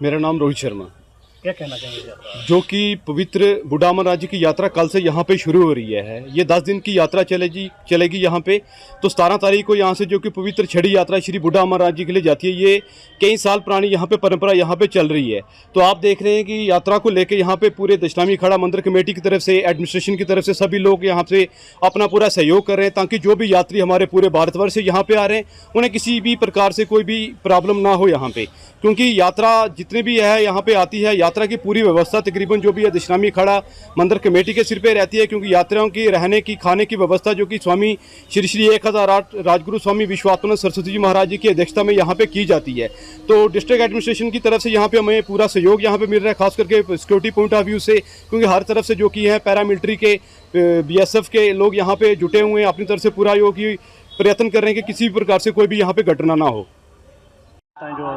मेरा नाम रोहित शर्मा। क्या कहना चाहेंगे यात्रा? जो कि पवित्र बूढ़ा अमरनाथ जी की यात्रा कल से यहाँ पे शुरू हो रही है। ये 10 दिन की यात्रा चलेगी यहाँ पे। तो 17 तारीख को यहाँ से जो कि पवित्र छड़ी यात्रा श्री बूढ़ा अमरनाथ जी के लिए जाती है। ये कई साल पुरानी यहाँ पे परंपरा यहाँ पे चल रही है। तो आप देख रहे हैं कि यात्रा को लेकर यहाँ पे पूरे इस्लामी अखाड़ा मंदिर कमेटी की तरफ से, एडमिनिस्ट्रेशन की तरफ से सभी लोग यहाँ से अपना पूरा सहयोग कर रहे हैं, ताकि जो भी यात्री हमारे पूरे भारतवर्ष से यहाँ पे आ रहे हैं उन्हें किसी भी प्रकार से कोई भी प्रॉब्लम ना हो यहाँ पे। क्योंकि यात्रा जितने भी है यहाँ पे आती है, यात्रा की पूरी व्यवस्था तकरीबन जो भी है इस्लामी अखाड़ा मंदिर कमेटी के सिर पे रहती है। क्योंकि यात्रियों की रहने की, खाने की व्यवस्था जो कि स्वामी श्री श्री 1008 राजगुरु स्वामी विश्वात्मानंद सरस्वती जी महाराज जी की अध्यक्षता में यहाँ पे की जाती है। तो डिस्ट्रिक्ट एडमिनिस्ट्रेशन की तरफ से यहाँ पे हमें पूरा सहयोग यहाँ पे मिल रहा है, खास करके सिक्योरिटी पॉइंट ऑफ व्यू से। क्योंकि हर तरफ से जो कि है पैरामिलिट्री के, BSF के लोग यहाँ पे जुटे हुए हैं, अपनी तरफ से पूरा योग की प्रयत्न कर रहे हैं कि किसी भी प्रकार से कोई भी यहाँ पे घटना ना हो। जो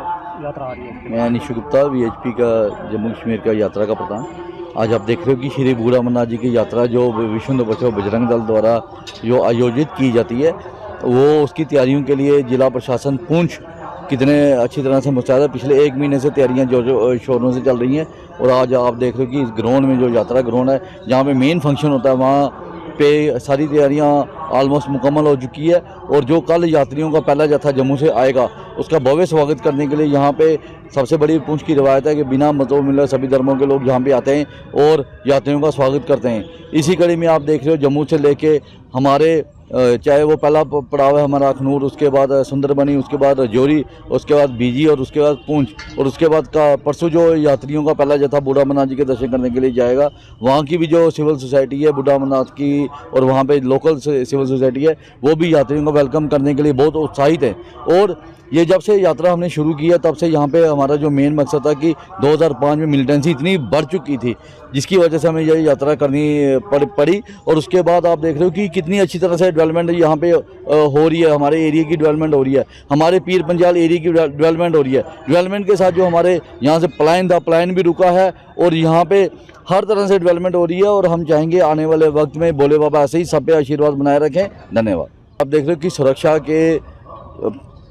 यात्रा आ रही है, मैं निशु गुप्ता, VHP का जम्मू कश्मीर का यात्रा का प्रधान। आज आप देख रहे हो कि श्री बूढ़ा अमरनाथ जी की यात्रा जो विश्व हिंदू बचाओ बजरंग दल द्वारा जो आयोजित की जाती है, वो उसकी तैयारियों के लिए जिला प्रशासन पूंछ कितने अच्छी तरह से मुस्तैद है। पिछले 1 महीने से तैयारियां जो शोरों से चल रही हैं। और आज आप देख रहे हो कि इस ग्राउंड में जो यात्रा ग्राउंड है, जहाँ पे मेन फंक्शन होता है, वहाँ पे सारी तैयारियां ऑलमोस्ट मुकम्मल हो चुकी है। और जो कल यात्रियों का पहला जत्था जम्मू से आएगा, उसका भव्य स्वागत करने के लिए यहाँ पे सबसे बड़ी पूंछ की रवायत है कि बिना मतों मिले सभी धर्मों के लोग यहाँ पे आते हैं और यात्रियों का स्वागत करते हैं। इसी कड़ी में आप देख रहे हो जम्मू से लेके हमारे चाहे वो पहला पड़ाव है हमारा अखनूर, उसके बाद सुंदरबनी, उसके बाद रजौरी, उसके बाद बीजी और उसके बाद पूंछ, और उसके बाद का परसों जो यात्रियों का पहला जत्था बूढ़ा अमरनाथ जी के दर्शन करने के लिए जाएगा। वहाँ की भी जो सिविल सोसाइटी है बूढ़ा अमरनाथ की, और वहाँ पे लोकल सिविल सोसाइटी है, वो भी यात्रियों को वेलकम करने के लिए बहुत उत्साहित है। और ये जब से यात्रा हमने शुरू की है, तब से यहाँ पे हमारा जो मेन मकसद था कि 2005 में मिलिटेंसी इतनी बढ़ चुकी थी, जिसकी वजह से हमें ये यात्रा करनी पड़ी। और उसके बाद आप देख रहे हो कि कितनी अच्छी तरह से डेवलपमेंट यहाँ पे हो रही है। हमारे एरिया की डेवलपमेंट हो रही है, हमारे पीर पंजाल एरिया की डेवलपमेंट हो रही है। डेवलपमेंट के साथ जो हमारे यहाँ से पलायन था, पलायन भी रुका है, और यहाँ पे हर तरह से डेवलपमेंट हो रही है। और हम चाहेंगे आने वाले वक्त में भोले बाबा ऐसे ही सब पे आशीर्वाद बनाए रखें। धन्यवाद। आप देख रहे हो कि सुरक्षा के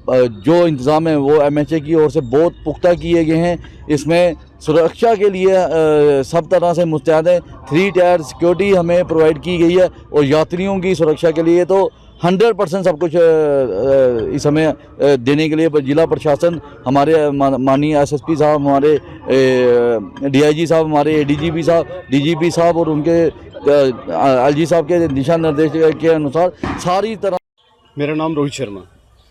जो इंतज़ाम है वो MHA की ओर से बहुत पुख्ता किए गए हैं। इसमें सुरक्षा के लिए सब तरह से मुस्तैद है। 3 टायर सिक्योरिटी हमें प्रोवाइड की गई है, और यात्रियों की सुरक्षा के लिए तो 100% सब कुछ इस समय देने के लिए जिला प्रशासन, हमारे माननीय SSP साहब, हमारे DIG साहब, हमारे ADGP साहब, DGP साहब और उनके LG साहब के दिशा निर्देश के अनुसार सारी तरह। मेरा नाम रोहित शर्मा।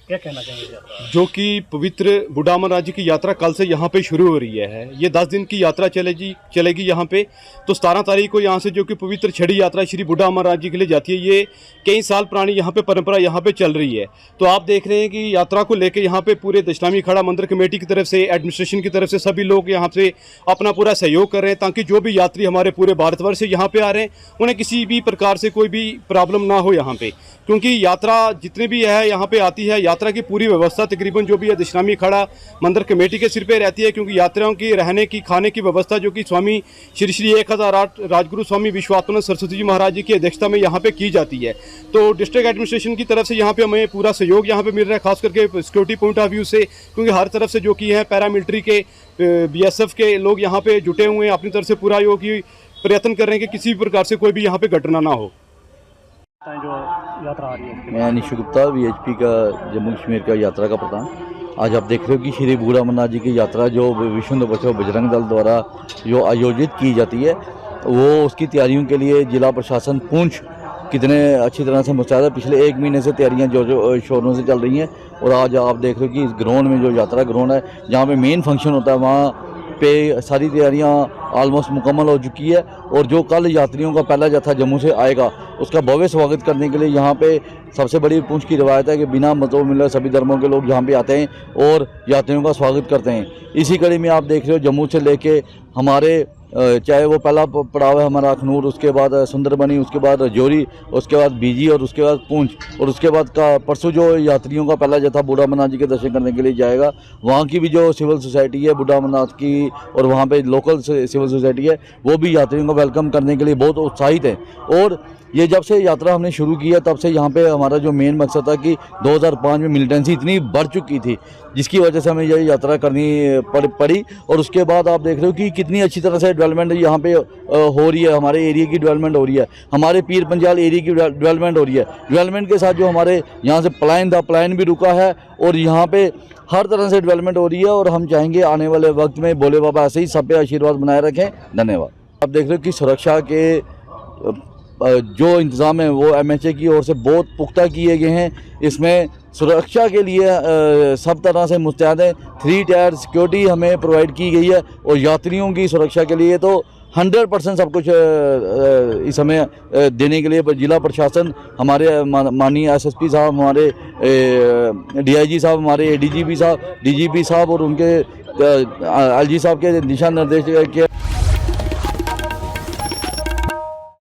क्या कहना चाहेंगे यात्रा? जो कि पवित्र बूढ़ा अमरनाथ जी की यात्रा कल से यहाँ पे शुरू हो रही है। ये 10 दिन की यात्रा चलेगी यहाँ पे। तो 17 तारीख को यहाँ से जो कि पवित्र छड़ी यात्रा श्री बूढ़ा अमरनाथ जी के लिए जाती है। ये कई साल पुरानी यहाँ पे परंपरा यहाँ पे चल रही है। तो आप देख रहे हैं कि यात्रा को लेकर यहाँ पे पूरे इस्लामी अखाड़ा मंदिर कमेटी की तरफ से, एडमिनिस्ट्रेशन की तरफ से सभी लोग यहाँ से अपना पूरा सहयोग कर रहे हैं, ताकि जो भी यात्री हमारे पूरे भारतवर्ष से यहाँ पे आ रहे हैं उन्हें किसी भी प्रकार से कोई भी प्रॉब्लम ना हो यहाँ पे। क्योंकि यात्रा जितने भी है यहाँ पे आती है, यात्रा की पूरी व्यवस्था तकरीबन जो भी है इस्लामी अखाड़ा मंदिर कमेटी के सिर पे रहती है। क्योंकि यात्रियों की रहने की, खाने की व्यवस्था जो कि स्वामी श्री श्री 1008 राजगुरु स्वामी विश्वात्मानंद सरस्वती जी महाराज जी की अध्यक्षता में यहाँ पे की जाती है। तो डिस्ट्रिक्ट एडमिनिस्ट्रेशन की तरफ से यहाँ पे हमें पूरा सहयोग यहाँ पे मिल रहा है, खास करके सिक्योरिटी पॉइंट ऑफ व्यू से। क्योंकि हर तरफ से जो कि है पैरामिलिट्री के, BSF के लोग यहाँ पे जुटे हुए हैं, अपनी तरफ से पूरा योग की प्रयत्न कर रहे हैं कि किसी भी प्रकार से कोई भी यहाँ पे घटना ना हो। जो यात्रा आ रही है, मैं निशु गुप्ता, VHP का जम्मू कश्मीर का यात्रा का प्रधान। आज आप देख रहे हो कि श्री बूढ़ा अमरनाथ जी की यात्रा जो विश्व हिंदू बचाओ बजरंग दल द्वारा जो आयोजित की जाती है, वो उसकी तैयारियों के लिए जिला प्रशासन पूंछ कितने अच्छी तरह से मुस्तैद है। पिछले 1 महीने से तैयारियां जो शोरों से चल रही हैं। और आज आप देख रहे हो कि इस ग्राउंड में जो यात्रा ग्राउंड है, जहाँ पे मेन फंक्शन होता है, वहाँ पे सारी तैयारियां ऑलमोस्ट मुकम्मल हो चुकी है। और जो कल यात्रियों का पहला जत्था जम्मू से आएगा, उसका भव्य स्वागत करने के लिए यहाँ पे सबसे बड़ी पूंछ की रवायत है कि बिना मतों मिले सभी धर्मों के लोग यहाँ पे आते हैं और यात्रियों का स्वागत करते हैं। इसी कड़ी में आप देख रहे हो जम्मू से लेके हमारे चाहे वो पहला पड़ाव है हमारा अखनूर, उसके बाद सुंदरबनी, उसके बाद रजौरी, उसके बाद बीजी और उसके बाद पूंछ, और उसके बाद का परसों जो यात्रियों का पहला जत्था बूढ़ा अमरनाथ जी के दर्शन करने के लिए जाएगा। वहाँ की भी जो सिविल सोसाइटी है बूढ़ा अमरनाथ की, और वहाँ पे लोकल सिविल सोसाइटी है, वो भी यात्रियों को वेलकम करने के लिए बहुत उत्साहित है। और ये जब से यात्रा हमने शुरू किया तब से यहाँ पे हमारा जो मेन मकसद था कि 2005 में मिलिटेंसी इतनी बढ़ चुकी थी जिसकी वजह से हमें ये यात्रा करनी पड़ी। और उसके बाद आप देख रहे हो कि कितनी अच्छी तरह से डेवलपमेंट यहाँ पे हो रही है, हमारे एरिया की डेवलपमेंट हो रही है, हमारे पीर पंजाल एरिया की डेवलपमेंट हो रही है। डेवलपमेंट के साथ जो हमारे यहाँ से पलायन था, पलायन भी रुका है और यहाँ पे हर तरह से डेवलपमेंट हो रही है। और हम चाहेंगे आने वाले वक्त में भोले बाबा ऐसे ही सब पे आशीर्वाद बनाए रखें। धन्यवाद। आप देख रहे हो कि सुरक्षा के जो इंतज़ाम है वो MHA की ओर से बहुत पुख्ता किए गए हैं। इसमें सुरक्षा के लिए सब तरह से मुस्तैद है। 3 टायर सिक्योरिटी हमें प्रोवाइड की गई है और यात्रियों की सुरक्षा के लिए तो 100% सब कुछ इस समय देने के लिए जिला प्रशासन, हमारे माननीय SSP साहब, हमारे DIG साहब, हमारे ADGP साहब, DGP साहब और उनके LG साहब के दिशा निर्देश के